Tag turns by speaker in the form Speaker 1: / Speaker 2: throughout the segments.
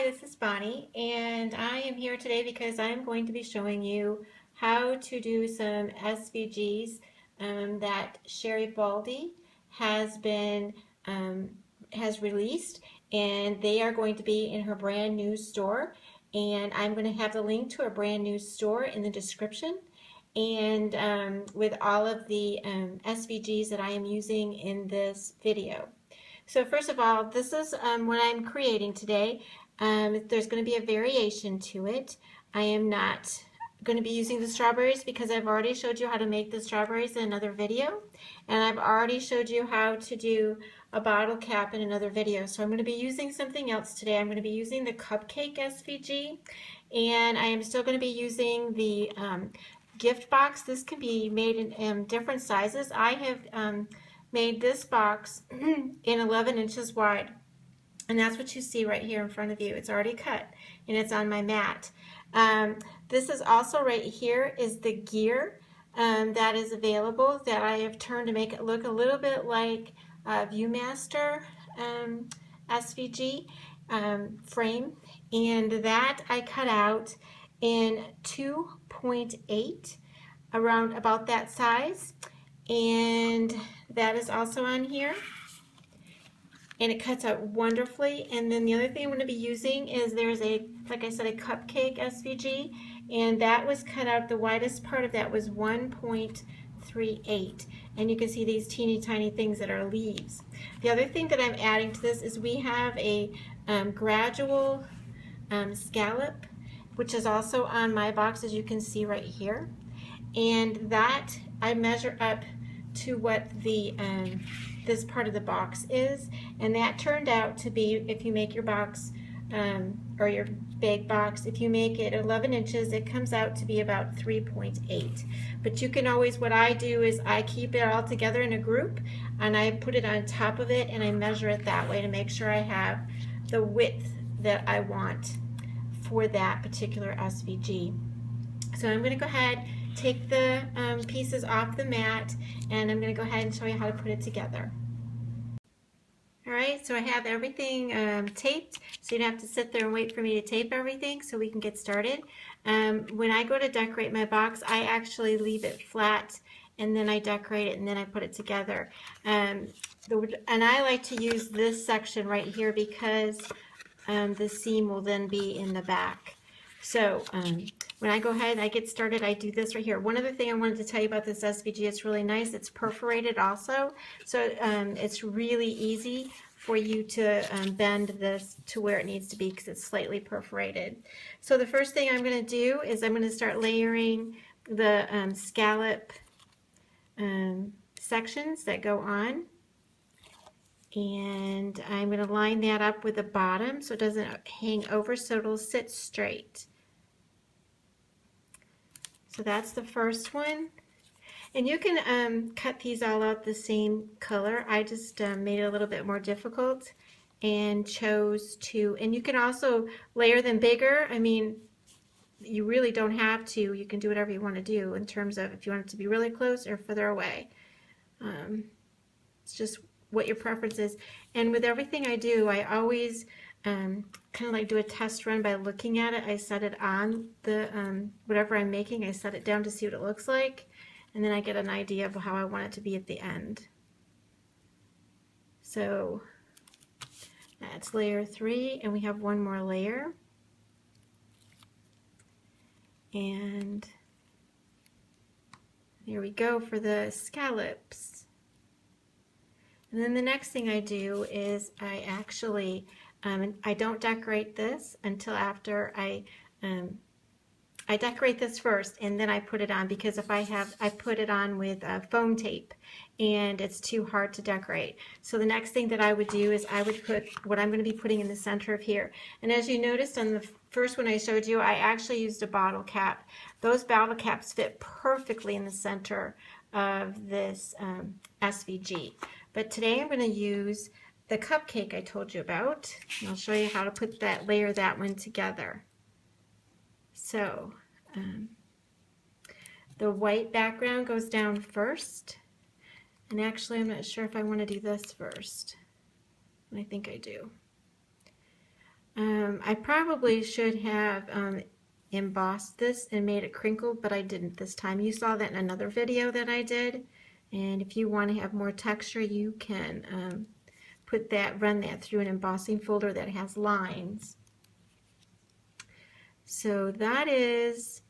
Speaker 1: this is Bonnie, and I am here today because I'm going to be showing you how to do some SVGs that Sherri Baldy has been has released, and they are going to be in her brand new store. And I'm going to have the link to a brand new store in the description, and with all of the SVGs that I am using in this video. So first of all, this is what I'm creating today. There's going to be a variation to it. I am not going to be using the strawberries because I've already showed you how to make the strawberries in another video, and I've already showed you how to do a bottle cap in another video. So I'm going to be using something else today. I'm going to be using the cupcake SVG, and I am still going to be using the gift box. This can be made in different sizes. I have made this box in 11 inches wide, and that's what you see right here in front of you. It's already cut and it's on my mat. This is also right here is the gear that is available that I have turned to make it look a little bit like Viewmaster SVG frame, and that I cut out in 2.8, around about that size, and that is also on here, and it cuts out wonderfully. And then the other thing I'm going to be using is there's a, like I said, a cupcake SVG, and that was cut out, the widest part of that was 1.38, and you can see these teeny tiny things that are leaves. The other thing that I'm adding to this is we have a gradual scallop, which is also on my box, as you can see right here, and that I measure up to what the this part of the box is, and that turned out to be, if you make your box or your big box, if you make it 11 inches, it comes out to be about 3.8. But you can always, what I do is I keep it all together in a group, and I put it on top of it, and I measure it that way to make sure I have the width that I want for that particular SVG. So I'm going to go ahead, take the pieces off the mat, and I'm going to go ahead and show you how to put it together. Alright, so I have everything taped, so you don't have to sit there and wait for me to tape everything, so we can get started. When I go to decorate my box, I actually leave it flat, and then I decorate it, and then I put it together. And I like to use this section right here because the seam will then be in the back. So when I go ahead and I get started, I do this right here. One other thing I wanted to tell you about this SVG, it's really nice. It's perforated also, so it's really easy for you to bend this to where it needs to be because it's slightly perforated. So the first thing I'm going to do is I'm going to start layering the scallop sections that go on. And I'm going to line that up with the bottom so it doesn't hang over, so it'll sit straight. So that's the first one. And you can cut these all out the same color. I just made it a little bit more difficult and chose to, and you can also layer them bigger. I mean, you really don't have to. You can do whatever you want to do in terms of if you want it to be really close or further away. It's just what your preference is. And with everything I do, I always kind of like do a test run by looking at it. I set it on the whatever I'm making, I set it down to see what it looks like, and then I get an idea of how I want it to be at the end. So that's layer 3, and we have one more layer, and there we go for the scallops. And then the next thing I do is I actually, I don't decorate this until after I decorate this first, and then I put it on, because if I put it on with foam tape and it's too hard to decorate. So the next thing that I would do is I would put what I'm going to be putting in the center of here. And as you noticed on the first one I showed you, I actually used a bottle cap. Those bottle caps fit perfectly in the center of this SVG. But today I'm going to use the cupcake I told you about, and I'll show you how to put that, layer that one together. So the white background goes down first, and actually I'm not sure if I want to do this first. I think I do. I probably should have embossed this and made it crinkled, but I didn't this time. You saw that in another video that I did, and if you want to have more texture, you can run that through an embossing folder that has lines. So that is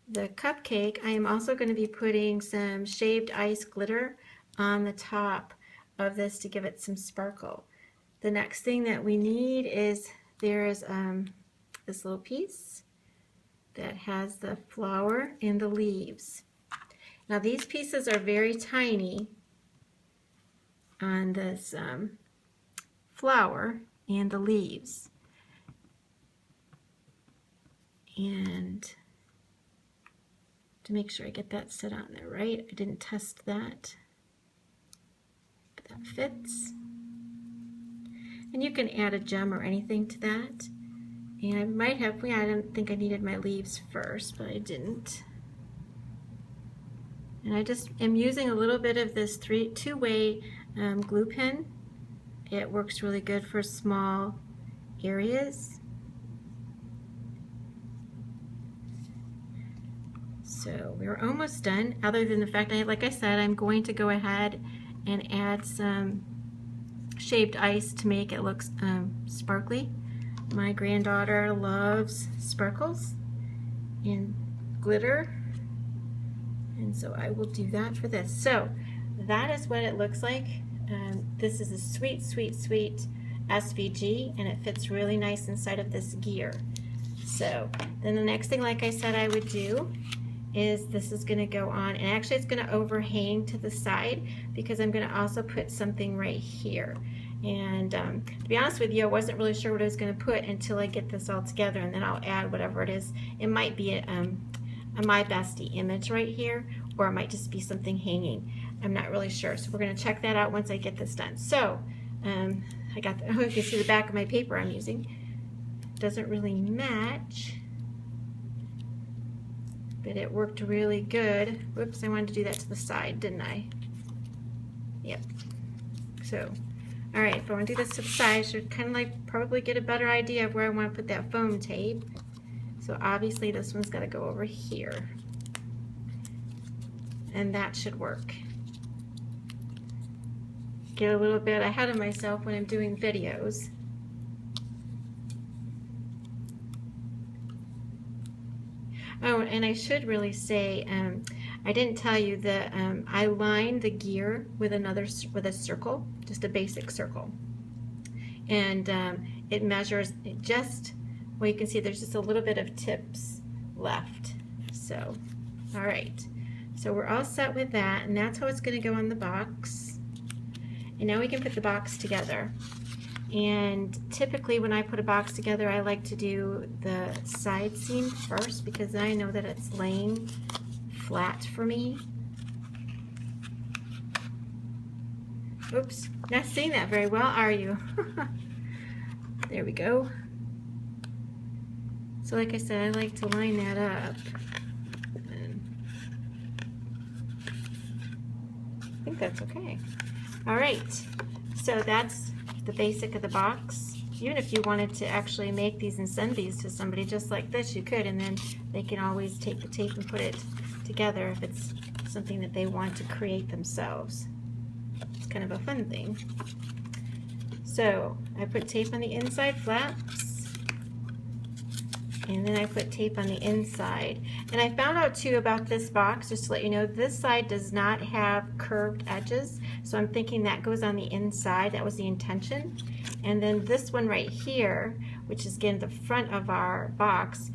Speaker 1: the cupcake. I am also going to be putting some shaved ice glitter on the top of this to give it some sparkle. The next thing that we need is there's this little piece that has the flower and the leaves. Now these pieces are very tiny on this flower and the leaves. And to make sure I get that set on there right, I didn't test that, but that fits. And you can add a gem or anything to that. And I might have, I didn't think I needed my leaves first, but I didn't. And I just am using a little bit of this two-way glue pen. It works really good for small areas. So we're almost done, other than the fact like I said, I'm going to go ahead and add some shaved ice to make it look sparkly. My granddaughter loves sparkles and glitter, and so I will do that for this. So that is what it looks like. This is a sweet, sweet, sweet SVG, and it fits really nice inside of this gear. So then the next thing, like I said, I would do is this is going to go on, and actually it's going to overhang to the side because I'm going to also put something right here. And to be honest with you, I wasn't really sure what I was going to put until I get this all together, and then I'll add whatever it is. It might be a My Bestie image right here, or it might just be something hanging. I'm not really sure, so we're going to check that out once I get this done. So I got you can see the back of my paper I'm using. Doesn't really match, but it worked really good. Whoops, I wanted to do that to the side, didn't I? Yep. So, all right, if I want to do this to the side, I should kind of like probably get a better idea of where I want to put that foam tape. So obviously this one's got to go over here, and that should work. Get a little bit ahead of myself when I'm doing videos. Oh, and I should really say, I didn't tell you that I lined the gear with a circle, just a basic circle, and it measures just. Well, you can see there's just a little bit of tips left. So, all right. So we're all set with that, and that's how it's going to go on the box. And now we can put the box together. And typically when I put a box together, I like to do the side seam first because then I know that it's laying flat for me. Oops, not seeing that very well, are you? There we go. So like I said, I like to line that up. And I think that's okay. All right, so that's the basic of the box. Even if you wanted to actually make these and send these to somebody just like this, you could, and then they can always take the tape and put it together if it's something that they want to create themselves. It's kind of a fun thing. So I put tape on the inside flaps, and then I put tape on the inside. And I found out too about this box, just to let you know, this side does not have curved edges, so I'm thinking that goes on the inside. That was the intention. And then this one right here, which is again the front of our box,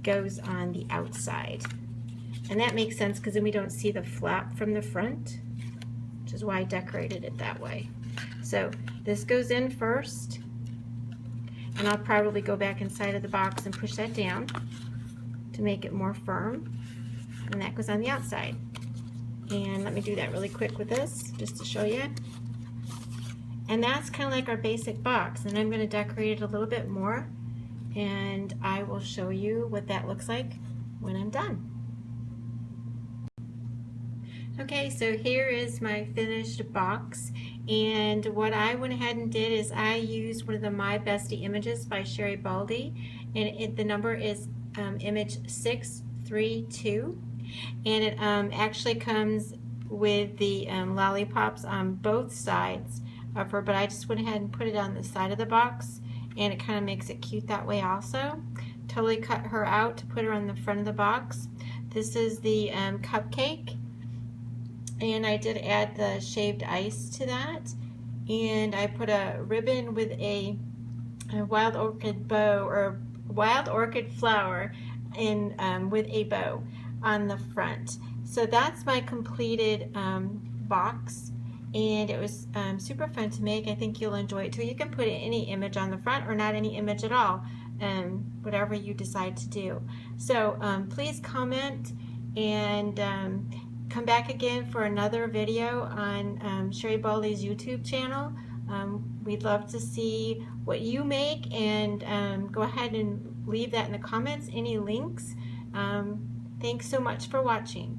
Speaker 1: goes on the outside. And that makes sense because then we don't see the flap from the front, which is why I decorated it that way. So this goes in first, and I'll probably go back inside of the box and push that down to make it more firm, and that goes on the outside. And let me do that really quick with this just to show you. And that's kind of like our basic box, and I'm going to decorate it a little bit more, and I will show you what that looks like when I'm done. Okay, so here is my finished box, And what I went ahead and did is I used one of the My Bestie images by Sherri Baldy, and the number is image 632, and it actually comes with the lollipops on both sides of her, but I just went ahead and put it on the side of the box, and it kind of makes it cute that way also. Totally cut her out to put her on the front of the box. This is the cupcake, and I did add the shaved ice to that, and I put a ribbon with a wild orchid bow or wild orchid flower in with a bow on the front. So that's my completed box, and it was super fun to make. I think you'll enjoy it too. You can put any image on the front or not any image at all, whatever you decide to do. So please comment and come back again for another video on Sherri Baldy's YouTube channel. We'd love to see what you make, and go ahead and leave that in the comments, any links. Thanks so much for watching.